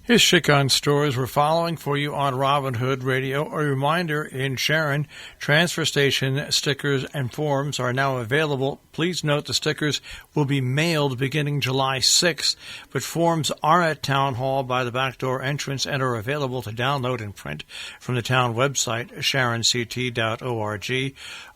Here's Chic-On Stores. We're following for you on Robin Hood Radio. A reminder, in Sharon, transfer station stickers and forms are now available. Please note the stickers will be mailed beginning July 6th, but forms are at Town Hall by the back door entrance and are available to download and print from the town website, sharonct.org.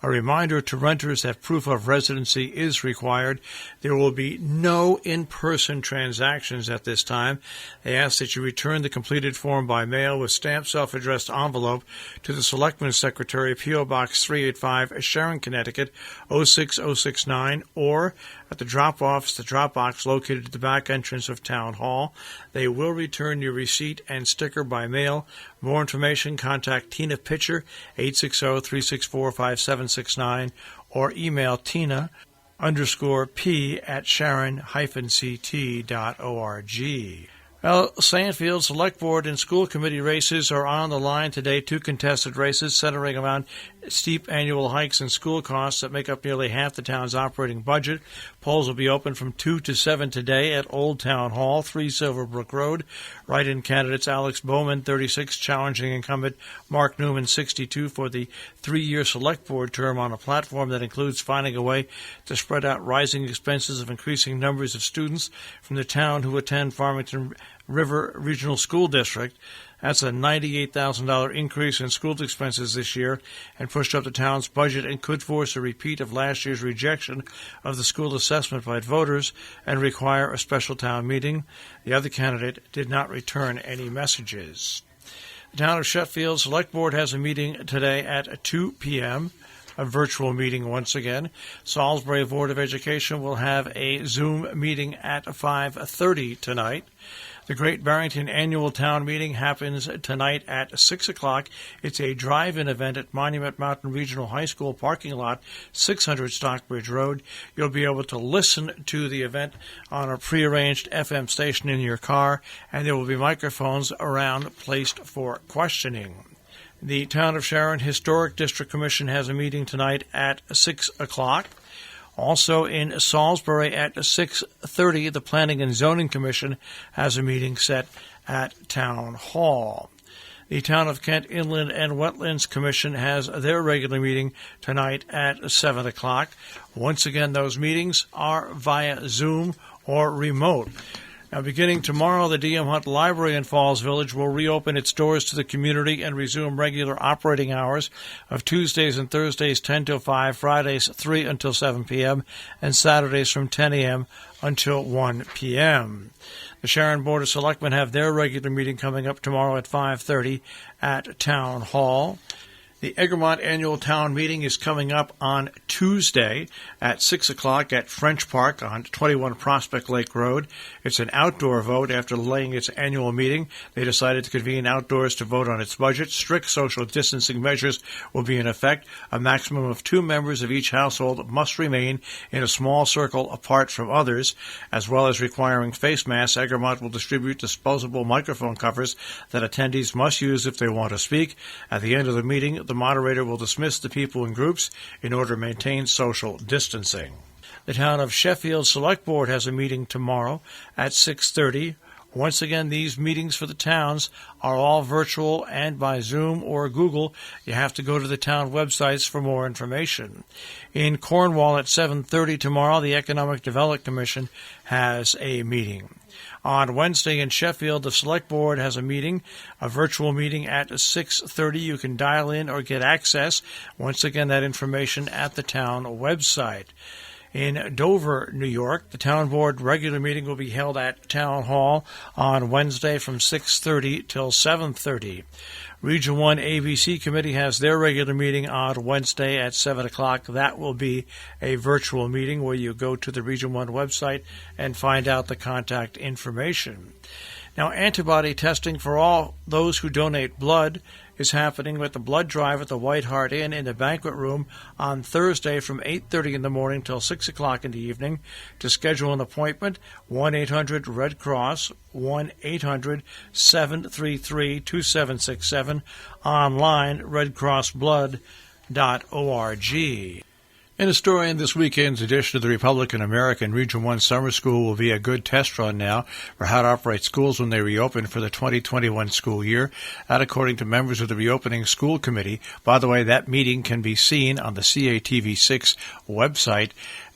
A reminder to renters that proof of residency is required. There will be no in-person transactions at this time. They ask that you return the completed form by mail with stamped self-addressed envelope to the Selectman's Secretary, P.O. Box 385, Sharon, Connecticut, 06069, or at the drop-offs, the drop box located at the back entrance of Town Hall. They will return your receipt and sticker by mail. More information, contact Tina Pitcher, 860-364-5769, or email Tina_P@sharon-ct.org. Well, Sandfield Select Board and School Committee races are on the line today. 2 contested races centering around steep annual hikes and school costs that make up nearly half the town's operating budget. Polls will be open from 2 to 7 today at Old Town Hall, 3 Silverbrook Road. Write-in candidates Alex Bowman, 36, challenging incumbent Mark Newman, 62, for the 3-year Select Board term on a platform that includes finding a way to spread out rising expenses of increasing numbers of students from the town who attend Farmington River Regional School District. That's a $98,000 increase in school expenses this year and pushed up the town's budget and could force a repeat of last year's rejection of the school assessment by voters and require a special town meeting. The other candidate did not return any messages. The town of Sheffield Select Board has a meeting today at 2 p.m., a virtual meeting once again. Salisbury Board of Education will have a Zoom meeting at 5:30 tonight. The Great Barrington Annual Town Meeting happens tonight at 6 o'clock. It's a drive-in event at Monument Mountain Regional High School parking lot, 600 Stockbridge Road. You'll be able to listen to the event on a prearranged FM station in your car, and there will be microphones around placed for questioning. The Town of Sharon Historic District Commission has a meeting tonight at 6 o'clock. Also in Salisbury at 6:30, the Planning and Zoning Commission has a meeting set at Town Hall. The Town of Kent Inland and Wetlands Commission has their regular meeting tonight at 7 o'clock. Once again, those meetings are via Zoom or remote. Now, beginning tomorrow, the D.M. Hunt Library in Falls Village will reopen its doors to the community and resume regular operating hours of Tuesdays and Thursdays 10 till 5, Fridays 3 until 7 p.m., and Saturdays from 10 a.m. until 1 p.m. The Sharon Board of Selectmen have their regular meeting coming up tomorrow at 5:30 at Town Hall. The Egremont Annual Town Meeting is coming up on Tuesday at 6 o'clock at French Park on 21 Prospect Lake Road. It's an outdoor vote. After delaying its annual meeting, they decided to convene outdoors to vote on its budget. Strict social distancing measures will be in effect. A maximum of 2 members of each household must remain in a small circle apart from others, as well as requiring face masks. Egremont will distribute disposable microphone covers that attendees must use if they want to speak. At the end of the meeting, the moderator will dismiss the people in groups in order to maintain social distancing. The Town of Sheffield Select Board has a meeting tomorrow at 6:30. Once again, these meetings for the towns are all virtual and by Zoom or Google. You have to go to the town websites for more information. In Cornwall at 7:30 tomorrow, the Economic Development Commission has a meeting. On Wednesday in Sheffield, the Select Board has a meeting, a virtual meeting at 6:30. You can dial in or get access. Once again, that information at the town website. In Dover, New York, the Town Board regular meeting will be held at Town Hall on Wednesday from 6:30 till 7:30. Region 1 ABC Committee has their regular meeting on Wednesday at 7 o'clock. That will be a virtual meeting where you go to the Region 1 website and find out the contact information. Now, antibody testing for all those who donate blood is happening with the blood drive at the White Hart Inn in the banquet room on Thursday from 8:30 in the morning till 6 o'clock in the evening. To schedule an appointment, 1-800-RED-CROSS, 1-800-733-2767, online, redcrossblood.org. In a story in this weekend's edition of the Republican American, Region 1 Summer School will be a good test run now for how to operate schools when they reopen for the 2021 school year. That according to members of the Reopening School Committee. By the way, that meeting can be seen on the CATV6 website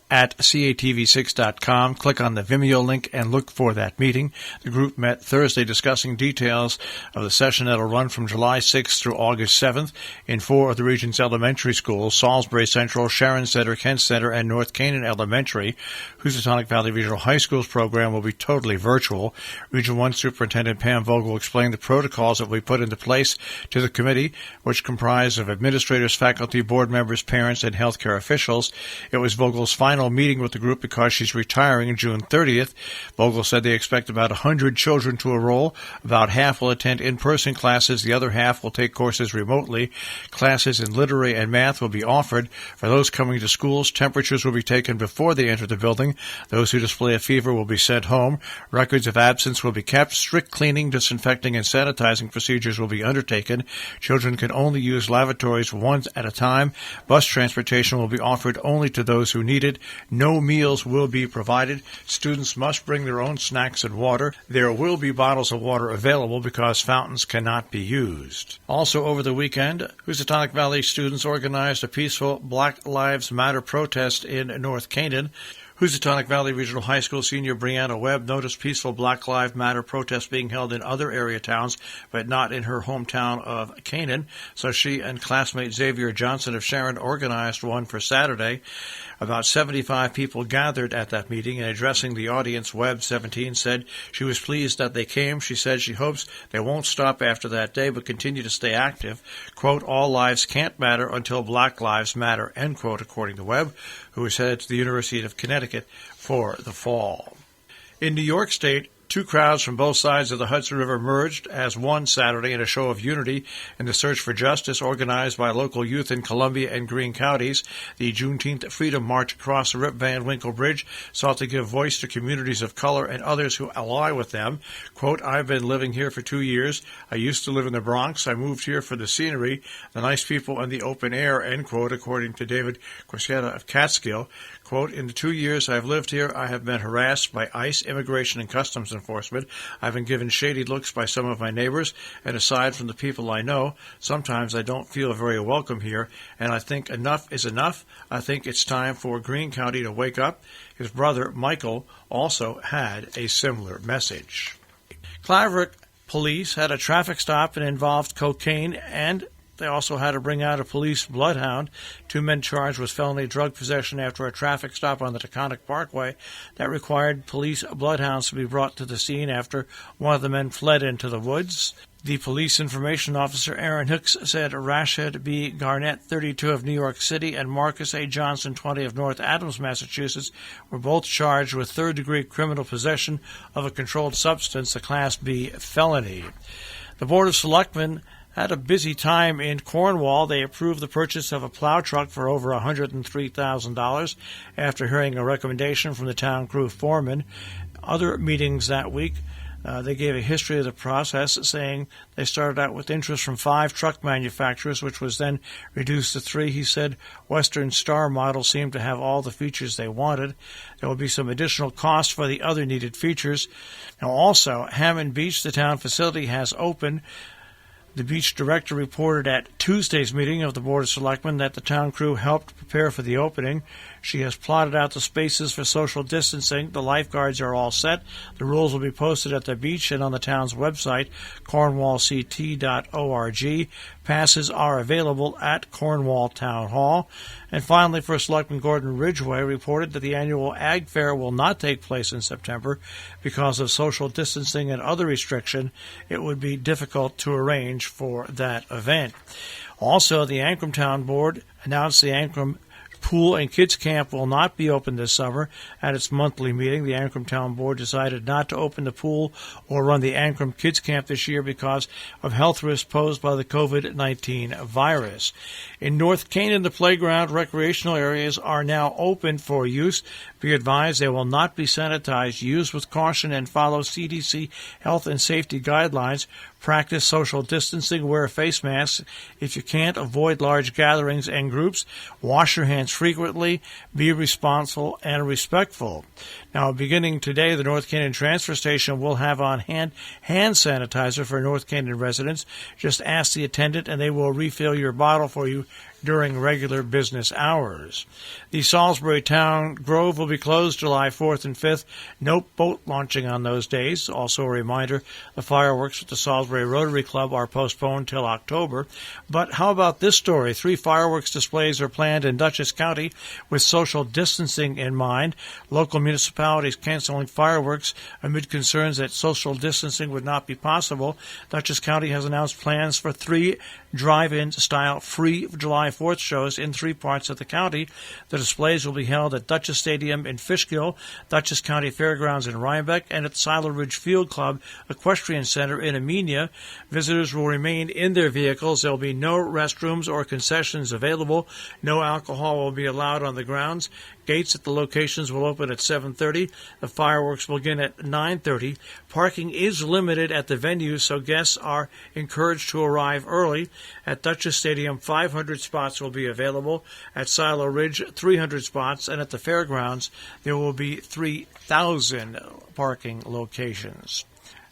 at catv6.com. Click on the Vimeo link and look for that meeting. The group met Thursday discussing details of the session that will run from July 6th through August 7th in 4 of the region's elementary schools: Salisbury Central, Sharon Center, Kent Center, and North Canaan Elementary. Housatonic Valley Regional High School's program will be totally virtual. Region 1 Superintendent Pam Vogel explained the protocols that we put into place to the committee, which comprise of administrators, faculty, board members, parents, and healthcare officials. It was Vogel's final meeting with the group because she's retiring June 30th. Vogel said they expect about 100 children to enroll. About half will attend in-person classes. The other half will take courses remotely. Classes in literary and math will be offered. For those coming to schools, temperatures will be taken before they enter the building. Those who display a fever will be sent home. Records of absence will be kept. Strict cleaning, disinfecting, and sanitizing procedures will be undertaken. Children can only use lavatories once at a time. Bus transportation will be offered only to those who need it. No meals will be provided. Students must bring their own snacks and water. There will be bottles of water available because fountains cannot be used. Also over the weekend, Housatonic Valley students organized a peaceful Black Lives Matter protest in North Canaan. Housatonic Valley Regional High School senior Brianna Webb noticed peaceful Black Lives Matter protests being held in other area towns, but not in her hometown of Canaan, so she and classmate Xavier Johnson of Sharon organized one for Saturday. About 75 people gathered at that meeting, and addressing the audience, Webb, 17, said she was pleased that they came. She said she hopes they won't stop after that day, but continue to stay active. Quote, all lives can't matter until Black Lives Matter, end quote, according to Webb, who is headed to the University of Connecticut for the fall. In New York State, two crowds from both sides of the Hudson River merged as one Saturday in a show of unity in the search for justice organized by local youth in Columbia and Greene counties. The Juneteenth Freedom March across the Rip Van Winkle Bridge sought to give voice to communities of color and others who ally with them. Quote, I've been living here for 2 years. I used to live in the Bronx. I moved here for the scenery, the nice people, and the open air, end quote, according to David Quasieta of Catskill. Quote, in the 2 years I've lived here, I have been harassed by ICE, Immigration and Customs Enforcement. I've been given shady looks by some of my neighbors, and aside from the people I know, sometimes I don't feel very welcome here, and I think enough is enough. I think it's time for Greene County to wake up. His brother, Michael, also had a similar message. Claverick police had a traffic stop that involved cocaine, and they also had to bring out a police bloodhound. 2 men charged with felony drug possession after a traffic stop on the Taconic Parkway that required police bloodhounds to be brought to the scene after one of the men fled into the woods. The police information officer, Aaron Hicks, said Rashid B. Garnett, 32 of New York City, and Marcus A. Johnson, 20 of North Adams, Massachusetts, were both charged with third-degree criminal possession of a controlled substance, a Class B felony. The Board of Selectmen had a busy time in Cornwall. They approved the purchase of a plow truck for over $103,000 after hearing a recommendation from the town crew foreman. Other meetings that week, they gave a history of the process, saying they started out with interest from 5 truck manufacturers, which was then reduced to 3. He said Western Star model seemed to have all the features they wanted. There will be some additional cost for the other needed features. Now also, Hammond Beach, the town facility, has opened. The beach director reported at Tuesday's meeting of the Board of Selectmen that the town crew helped prepare for the opening. She has plotted out the spaces for social distancing. The lifeguards are all set. The rules will be posted at the beach and on the town's website, cornwallct.org. Passes are available at Cornwall Town Hall. And finally, First Selectman Gordon Ridgway reported that the annual Ag Fair will not take place in September because of social distancing and other restriction. It would be difficult to arrange for that event. Also, the Ancrum Town Board announced the Ancrum Pool and Kids Camp will not be open this summer. At its monthly meeting, the Ancrum Town Board decided not to open the pool or run the Ancrum Kids Camp this year because of health risks posed by the COVID-19 virus. In North Canaan, the playground recreational areas are now open for use Be advised they will not be sanitized. Use with caution and follow CDC health and safety guidelines. Practice social distancing. Wear face masks. If you can't, avoid large gatherings and groups. Wash your hands frequently. Be responsible and respectful. Now, beginning today, the North Canyon Transfer Station will have on hand sanitizer for North Canyon residents. Just ask the attendant and they will refill your bottle for you during regular business hours. The Salisbury Town Grove will be closed July 4th and 5th. No boat launching on those days. Also a reminder, the fireworks at the Salisbury Rotary Club are postponed till October. But how about this story? 3 fireworks displays are planned in Dutchess County with social distancing in mind. Local municipalities canceling fireworks amid concerns that social distancing would not be possible. Dutchess County has announced plans for 3 drive-in style free July 4th shows in 3 parts of the county. The displays will be held at Dutchess Stadium in Fishkill, Dutchess County Fairgrounds in Rhinebeck, and at Silo Ridge Field Club Equestrian Center in Amenia. Visitors will remain in their vehicles. There will be no restrooms or concessions available. No alcohol will be allowed on the grounds. Gates at the locations will open at 7:30. The fireworks will begin at 9:30. Parking is limited at the venue, so guests are encouraged to arrive early. At Dutchess Stadium, 500 spots will be available. At Silo Ridge, 300 spots. And at the fairgrounds, there will be 3,000 parking locations.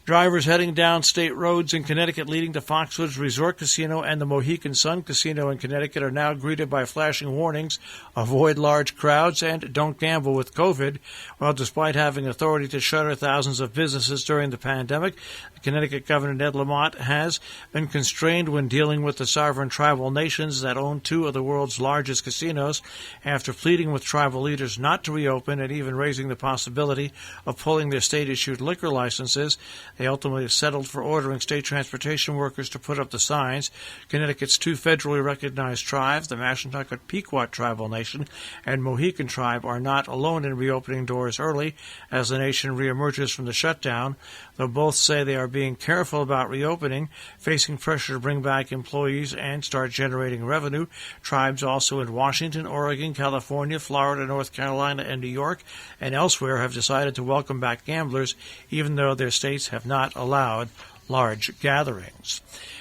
Drivers heading down state roads in Connecticut leading to Foxwoods Resort Casino and the Mohegan Sun Casino in Connecticut are now greeted by flashing warnings: avoid large crowds and don't gamble with COVID. Well, despite having authority to shutter thousands of businesses during the pandemic, Connecticut Governor Ned Lamont has been constrained when dealing with the sovereign tribal nations that own 2 of the world's largest casinos. After pleading with tribal leaders not to reopen and even raising the possibility of pulling their state-issued liquor licenses, they ultimately settled for ordering state transportation workers to put up the signs. Connecticut's 2 federally recognized tribes, the Mashantucket Pequot Tribal Nation and Mohican Tribe, are not alone in reopening doors early as the nation reemerges from the shutdown, though both say they are being careful about reopening, facing pressure to bring back employees and start generating revenue. Tribes also in Washington, Oregon, California, Florida, North Carolina, and New York, and elsewhere have decided to welcome back gamblers, even though their states have not allowed large gatherings.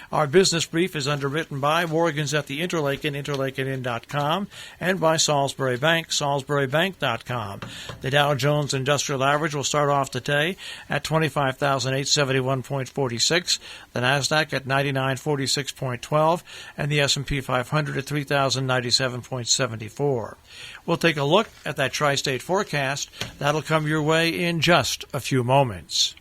Our business brief is underwritten by Morgan's at the Interlaken, interlakenin.com, and by Salisbury Bank, salisburybank.com. The Dow Jones Industrial Average will start off today at 25,871.46, the NASDAQ at 9946.12, and the S&P 500 at 3,097.74. We'll take a look at that tri-state forecast. That'll come your way in just a few moments.